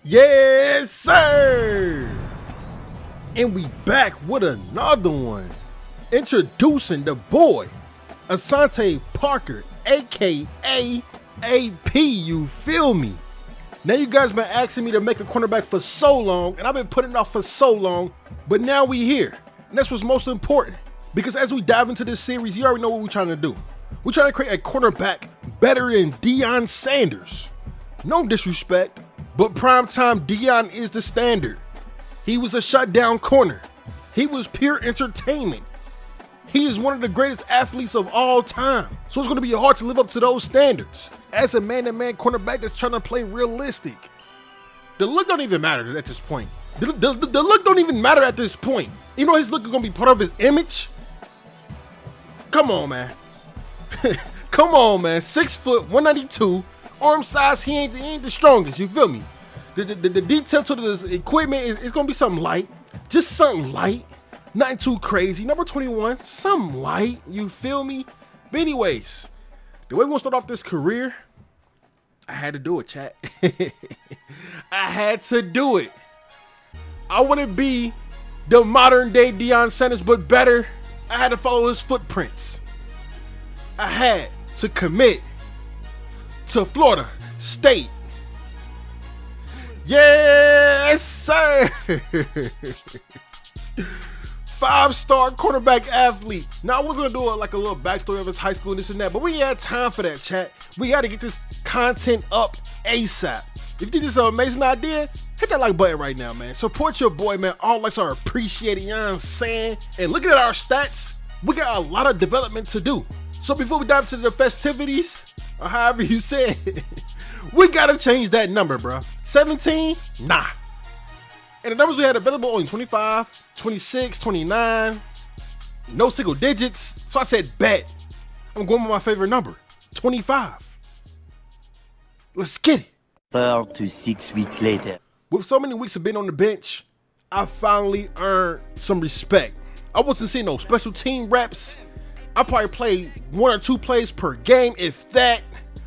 Yes, sir. And we back with another one. Introducing the boy, Asante Parker, aka AP, you feel me? Now you guys been asking me to make a cornerback for so long, and I've been putting it off for so long, but now we here. And that's what's most important. Because as we dive into this series, you already know what we're trying to do. We're trying to create a cornerback better than Deion Sanders. No disrespect, but primetime Deion is the standard. He was a shutdown corner. He was pure entertainment. He is one of the greatest athletes of all time. So it's going to be hard to live up to those standards. As a man-to-man cornerback that's trying to play realistic. The look don't even matter at this point. The look don't even matter at this point. You know his look is going to be part of his image? Come on, man. Come on, man. 6 foot, 192. Arm size, he ain't the strongest. You feel me? The detail to the equipment is going to be something light. Just something light. Nothing too crazy. Number 21, something light. You feel me? But anyways, the way we're going to start off this career, I had to do it, chat. I had to do it. I want to be the modern day Deion Sanders, but better. I had to follow his footprints. I had to commit to Florida State. Yes, sir. 5-star quarterback athlete. Now, I was going to do like a little backstory of his high school and this and that, but we ain't had time for that, chat. We got to get this content up ASAP. If you think this is an amazing idea, hit that like button right now, man. Support your boy, man. All likes are appreciated, you know what I'm saying? And looking at our stats, we got a lot of development to do. So before we dive into the festivities, or however you say it, we got to change that number, bro. 17? Nah. And the numbers we had available only 25, 26, 29, no single digits. So I said, bet. I'm going with my favorite number, 25. Let's get it. 4 to 6 weeks later. With so many weeks of being on the bench, I finally earned some respect. I wasn't seeing no special team reps. I probably played 1 or 2 plays per game, if that.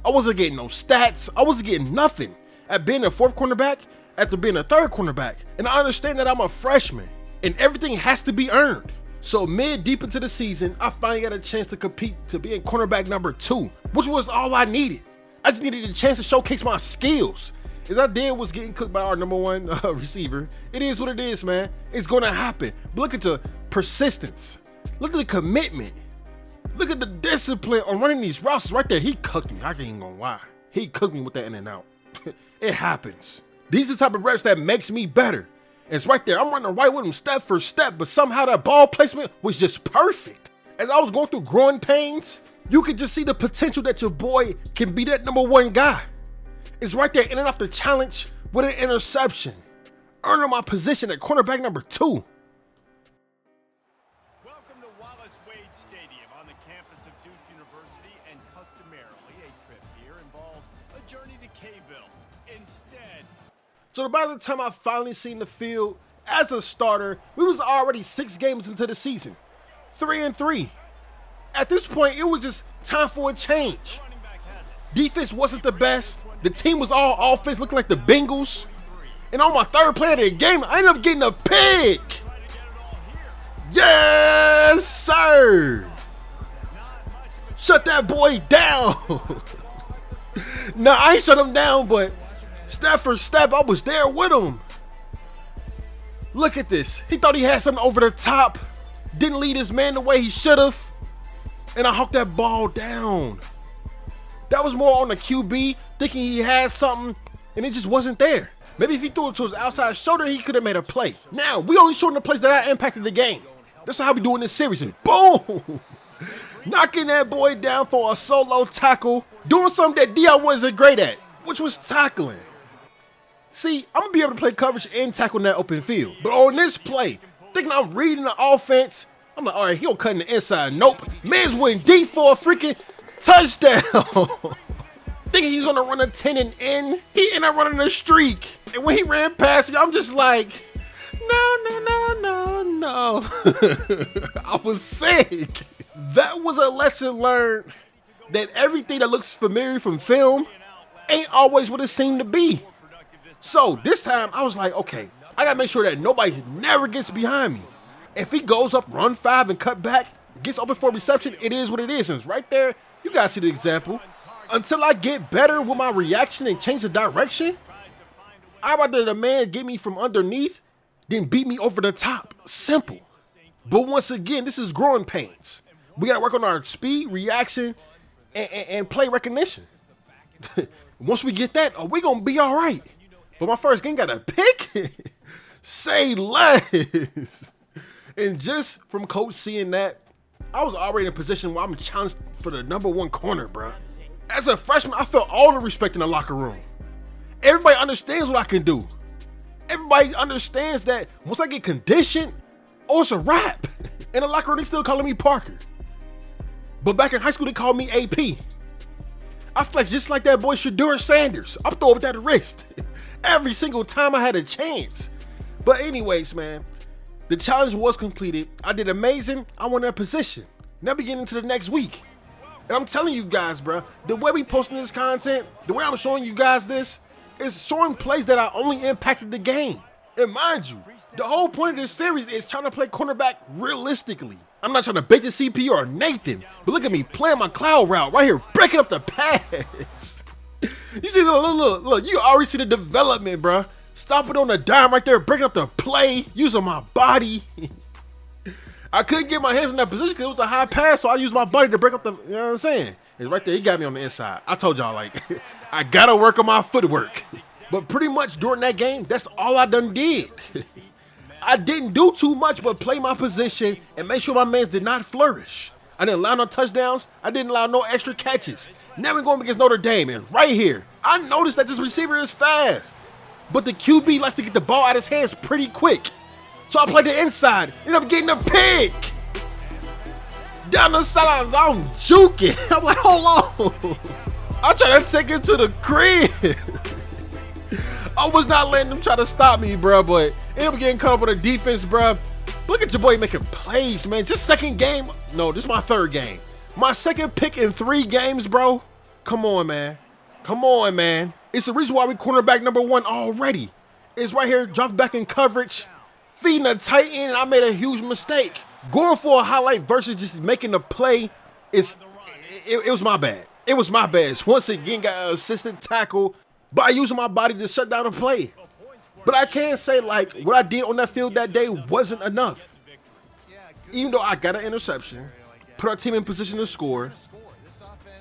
I wasn't getting no stats. I wasn't getting nothing. At being a 4th cornerback, after being a 3rd cornerback. And I understand that I'm a freshman, and everything has to be earned. So deep into the season, I finally got a chance to compete to be in cornerback number 2, which was all I needed. I just needed a chance to showcase my skills. As I did was getting cooked by our number 1 receiver. It is what it is, man. It's going to happen. But look at the persistence. Look at the commitment. Look at the discipline on running these routes right there. He cooked me. I ain't gonna lie. He cooked me with that in and out. It happens. These are the type of reps that makes me better. And it's right there. I'm running right with him step for step, but somehow that ball placement was just perfect. As I was going through growing pains, you could just see the potential that your boy can be that number 1 guy. It's right there, in and off the challenge with an interception, earning my position at cornerback number 2. Welcome to Wallace Wade Stadium on the campus of Duke University, and customarily a trip here involves a journey to Kayville. Instead, so by the time I finally seen the field as a starter, we was already 6 games into the season, 3-3. At this point, it was just time for a change. running back has it. Defense wasn't the best. The team was all offense, looking like the Bengals. And on my 3rd play of the game, I ended up getting a pick. Yes, sir. Shut that boy down. Nah, I ain't shut him down, but step for step, I was there with him. Look at this. He thought he had something over the top. Didn't lead his man the way he should have. And I hawked that ball down. That was more on the QB, thinking he had something, and it just wasn't there. Maybe if he threw it to his outside shoulder, he could have made a play. Now, we only showing the plays that impacted the game. That's how we do in this series. And boom! Knocking that boy down for a solo tackle, doing something that Deion wasn't great at, which was tackling. See, I'm going to be able to play coverage and tackle in that open field. But on this play, thinking I'm reading the offense, I'm like, all right, he don't cut in the inside. Nope. Man's went deep for a freaking touchdown. Thinking he's gonna run a 10 and in. He ended up running a streak. And when he ran past me, I'm just like, no. I was sick. That was a lesson learned that everything that looks familiar from film ain't always what it seemed to be. So this time I was like, okay, I gotta make sure that nobody never gets behind me. If he goes up, run 5 and cut back, gets open for reception, it is what it is. And it's right there. You guys see the example. Until I get better with my reaction and change the direction, I'd rather the man get me from underneath than beat me over the top. Simple. But once again, this is growing pains. We got to work on our speed, reaction, and play recognition. Once we get that, we're going to be all right. But my first game got a pick? Say less. And just from coach seeing that, I was already in a position where I'm challenged for the #1 corner, bro. As a freshman, I felt all the respect in the locker room. Everybody understands what I can do. Everybody understands that once I get conditioned, it's a wrap. In the locker room, they still calling me Parker. But back in high school, they called me AP. I flex just like that boy Shutdown Sanders. I'm throwing with that wrist every single time I had a chance. But anyways, man, the challenge was completed. I did amazing. I won that position. Now we get into the next week. And I'm telling you guys, bro, the way we posting this content, the way I'm showing you guys this, is showing plays that I only impacted the game. And mind you, the whole point of this series is trying to play cornerback realistically. I'm not trying to bait the CP or Nathan, but look at me playing my cloud route right here, breaking up the pass. You see, look, you already see the development, bro. Stopping on the dime right there, breaking up the play, using my body. I couldn't get my hands in that position because it was a high pass, so I used my body to break up the, you know what I'm saying? It's right there, he got me on the inside. I told y'all, like, I gotta work on my footwork. But pretty much during that game, that's all I done did. I didn't do too much but play my position and make sure my mans did not flourish. I didn't allow no touchdowns. I didn't allow no extra catches. Now we're going against Notre Dame, and right here, I noticed that this receiver is fast. But the QB likes to get the ball out of his hands pretty quick. So I played the inside, ended up getting a pick. Down the sideline, I'm juking. I'm like, hold on. I'm trying to take it to the crib. I was not letting them try to stop me, bro, but ended up getting caught up on the defense, bro. Look at your boy making plays, man. Just second game. No, this is my third game. My second pick in 3 games, bro. Come on, man. Come on, man. It's the reason why we cornerback #1 already. It's right here, dropped back in coverage, feeding a tight end, and I made a huge mistake. Going for a highlight versus just making the play, it was my bad. It was my bad. Once again, got an assistant tackle by using my body to shut down the play. But I can't say, like, what I did on that field that day wasn't enough. Even though I got an interception, put our team in position to score,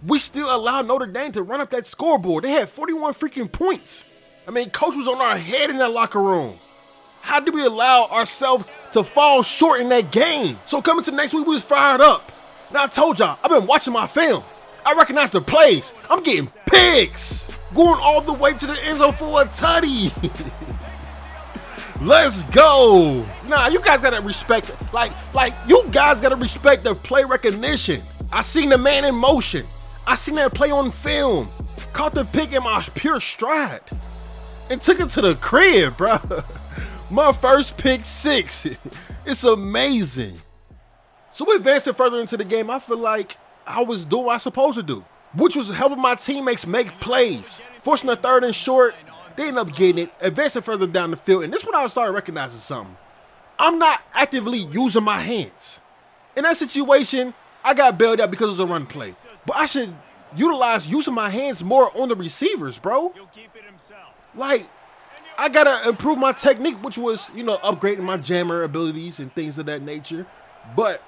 we still allowed Notre Dame to run up that scoreboard. They had 41 freaking points. I mean, coach was on our head in that locker room. How did we allow ourselves to fall short in that game? So coming to next week, we was fired up. Now I told y'all, I've been watching my film. I recognize the plays. I'm getting picks. Going all the way to the end zone for a tutty. Let's go. Nah, you guys gotta respect it. Like you guys gotta respect the play recognition. I seen the man in motion. I seen that play on film. Caught the pick in my pure stride. And took it to the crib, bro. My first pick 6. It's amazing. So we advancing further into the game. I feel like I was doing what I was supposed to do, which was helping my teammates make plays. Forcing a 3rd and short, they end up getting it, advancing further down the field. And this is when I started recognizing something. I'm not actively using my hands. In that situation, I got bailed out because it was a run play. But I should utilize using my hands more on the receivers, bro. Like, I gotta improve my technique, which was, upgrading my jammer abilities and things of that nature. But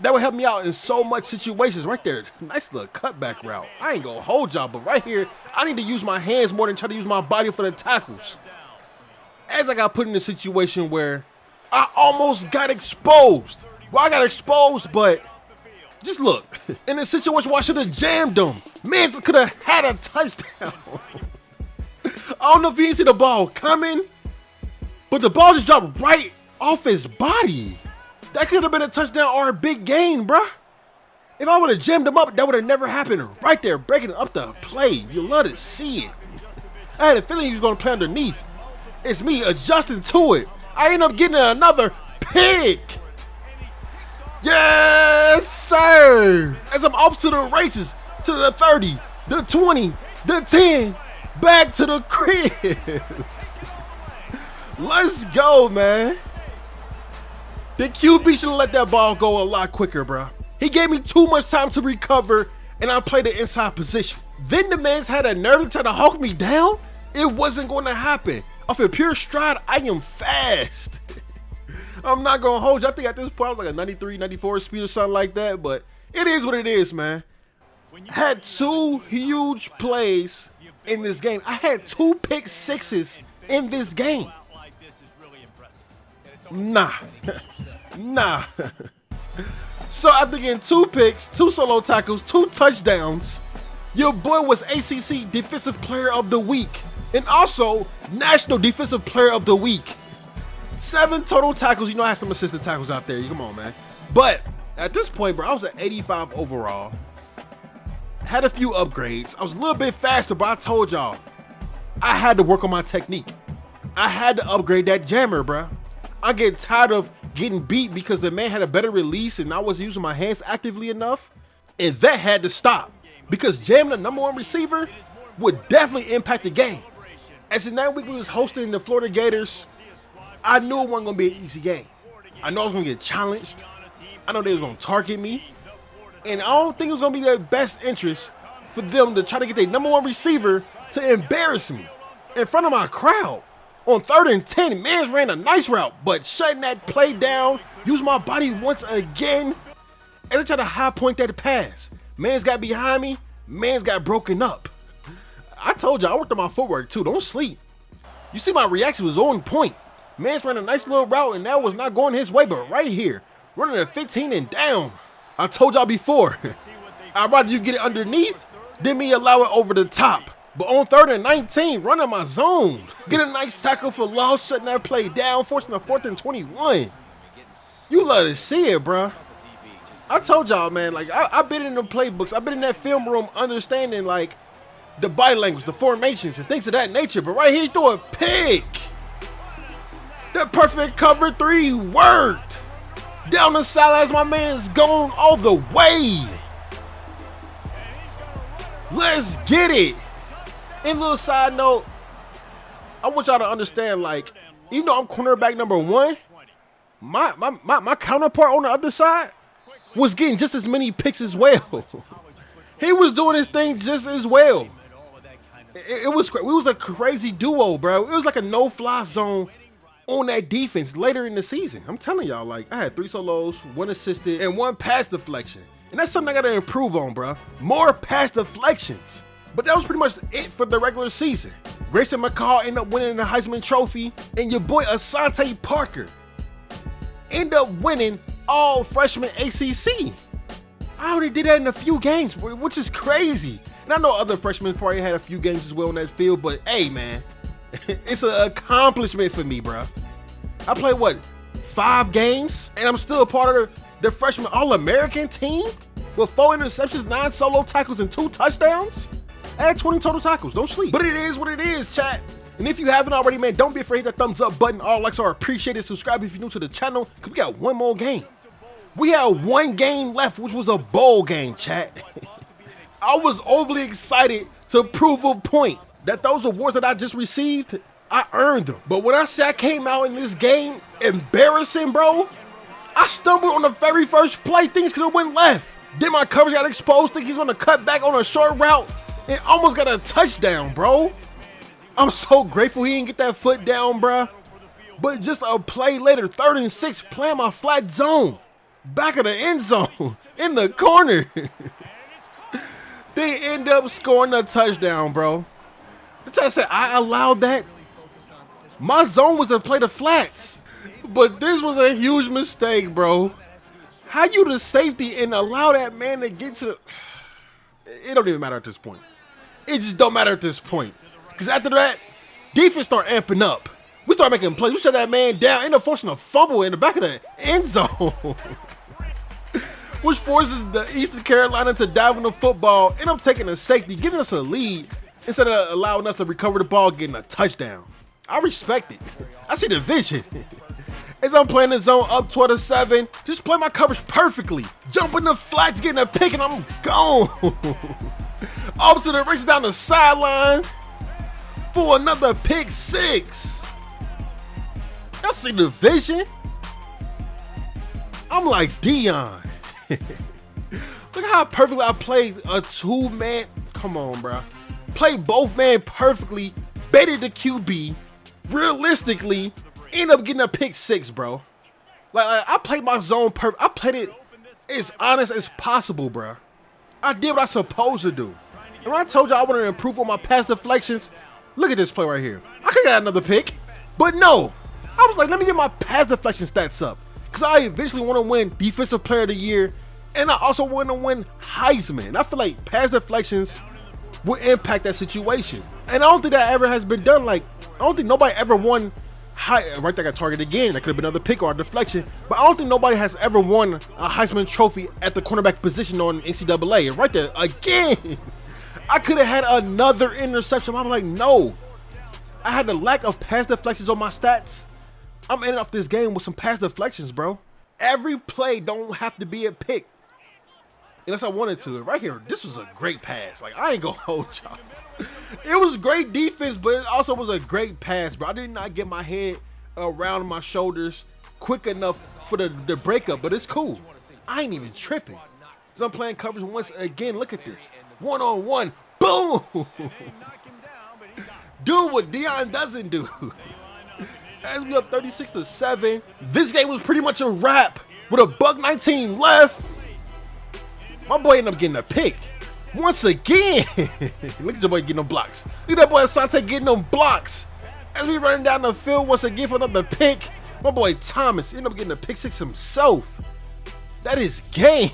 that would help me out in so much situations right there. Nice little cutback route. I ain't gonna hold y'all, but right here, I need to use my hands more than try to use my body for the tackles. As I got put in a situation where I almost got exposed. Well, I got exposed, but just look. In a situation where I should have jammed him. Man could have had a touchdown. I don't know if you didn't see the ball coming, but the ball just dropped right off his body. That could have been a touchdown or a big gain, bruh. If I would have jammed him up, that would have never happened. Right there, breaking up the play. You love to see it. I had a feeling he was going to play underneath. It's me adjusting to it. I end up getting another pick. Yes, sir. As I'm off to the races, to the 30, the 20, the 10. Back to the crib. Let's go, man. The QB should have let that ball go a lot quicker, bro. He gave me too much time to recover, and I played the inside position. Then the man's had a nerve to try to hawk me down. It wasn't going to happen. Off a pure stride, I am fast. I'm not going to hold you. I think at this point I was like a 93, 94 speed or something like that, but it is what it is, man. Had two huge plays in this game. I had 2 pick sixes in this game. Nah. So after getting 2 picks, 2 solo tackles, 2 touchdowns, your boy was ACC Defensive Player of the Week and also National Defensive Player of the Week. 7 total tackles. You know I had some assistant tackles out there. Come on, man. But at this point, bro, I was at 85 overall. Had a few upgrades. I was a little bit faster, but I told y'all I had to work on my technique. I had to upgrade that jammer, bro. I get tired of getting beat because the man had a better release and I wasn't using my hands actively enough. And that had to stop because jamming the #1 receiver would definitely impact the game. As in that week we was hosting the Florida Gators, I knew it wasn't going to be an easy game. I know I was going to get challenged. I know they was going to target me. And I don't think it was going to be their best interest for them to try to get their #1 receiver to embarrass me in front of my crowd. On 3rd and 10, man ran a nice route, but shutting that play down, used my body once again, and they tried to high point that pass. Man's got behind me, man's got broken up. I told you, I worked on my footwork too, don't sleep. You see my reaction was on point. Man's ran a nice little route and that was not going his way, but right here, running a 15 and down. I told y'all before, I'd rather you get it underneath than me allow it over the top. But on 3rd and 19, running my zone. Get a nice tackle for loss, shutting that play down, forcing a 4th and 21. You love to see it, bro. I told y'all, man, like, I've been in the playbooks. I've been in that film room understanding, like, the body language, the formations, and things of that nature. But right here, he threw a pick. That perfect cover 3 worked. Down the sidelines, my man's gone all the way. Let's get it. And little side note, I want y'all to understand, like, even though I'm cornerback #1, my counterpart on the other side was getting just as many picks as well. He was doing his thing just as well. It was we was a crazy duo, bro. It was like a no-fly zone on that defense later in the season. I'm telling y'all, like, I had 3 solos, 1 assisted, and 1 pass deflection. And that's something I gotta improve on, bro. More pass deflections. But that was pretty much it for the regular season. Grayson McCall ended up winning the Heisman Trophy, and your boy Asante Parker ended up winning all freshman ACC. I only did that in a few games, which is crazy. And I know other freshmen probably had a few games as well in that field, but hey, man, it's an accomplishment for me, bro. I played, what, 5 games? And I'm still a part of the freshman All-American team with 4 interceptions, 9 solo tackles, and 2 touchdowns? I had 20 total tackles. Don't sleep. But it is what it is, chat. And if you haven't already, man, don't be afraid to hit that thumbs up button. All likes are appreciated. Subscribe if you're new to the channel, because we got 1 more game. We had 1 game left, which was a bowl game, chat. I was overly excited to prove a point that those awards that I just received, I earned them. But when I say I came out in this game embarrassing, bro, I stumbled on the very first play. Things could have went left. Then my coverage got exposed. Think he's going to cut back on a short route. And almost got a touchdown, bro. I'm so grateful he didn't get that foot down, bro. But just a play later, 3rd and 6, playing my flat zone. Back of the end zone, in the corner. They end up scoring a touchdown, bro. I said I allowed that. My zone was to play the flats. But this was a huge mistake, bro. How you the safety and allow that man to get to... It don't even matter at this point. It just don't matter at this point. Because after that, defense start amping up. We start making plays. We shut that man down. End up forcing a fumble in the back of the end zone. Which forces the Eastern Carolina to dive in the football. End up taking a safety, giving us a lead, instead of allowing us to recover the ball, getting a touchdown. I respect it. I see the vision. As I'm playing the zone up 12-7, just play my coverage perfectly. Jump in the flats, getting a pick, and I'm gone. Officer that races down the sideline. for another pick six. Y'all see the vision? I'm like Deion. Look how perfectly I played a two-man. Come on, bro. Played both man perfectly. Baited the QB. Realistically, end up getting a pick six, bro. Like I played my zone perfect. I played it as honest as possible, bro. I did what I supposed to do. And when I told you I wanted to improve on my pass deflections, look at this play right here. I could get another pick, but no. I was like, let me get my pass deflection stats up, because I eventually want to win Defensive Player of the Year, and I also want to win Heisman. And I feel like pass deflections will impact that situation. And I don't think that ever has been done. Like, I don't think nobody ever won right there. I got targeted again. That could have been another pick or a deflection. But I don't think nobody has ever won a Heisman Trophy at the cornerback position on NCAA. And right there again, I could have had another interception. I'm like, no. I had the lack of pass deflections on my stats. I'm ending off this game with some pass deflections, bro. Every play don't have to be a pick, unless I wanted to. Right here, this was a great pass. Like, I ain't gonna hold y'all. It was great defense, but it also was a great pass, bro. I did not get my head around my shoulders quick enough for the breakup, but it's cool. I ain't even tripping. So I'm playing coverage once again. Look at this. One-on-one. Boom! Do what Deion doesn't do. As we up 36-7, this game was pretty much a wrap with a $119 left. My boy ended up getting a pick once again. Look at your boy getting them blocks. Look at that boy Asante getting them blocks. As we running down the field once again for another pick, my boy Thomas ended up getting a pick six himself. That is game.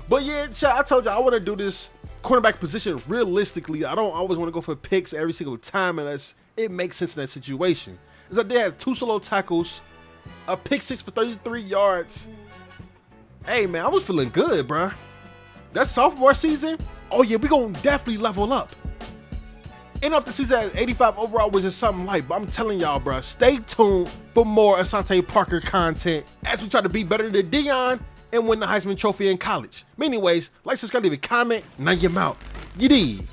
But yeah, chat, I told you I want to do this cornerback position realistically. I don't always want to go for picks every single time unless it makes sense in that situation. As I did have 2 solo tackles, a pick six for 33 yards. Hey man, I was feeling good, bruh. That sophomore season, oh yeah, we gonna definitely level up. End off the season at 85 overall was just something like, but I'm telling y'all, bruh, stay tuned for more Asante Parker content as we try to be better than Deion and win the Heisman Trophy in college. But anyways, like, subscribe, leave a comment, and I get out. You dig?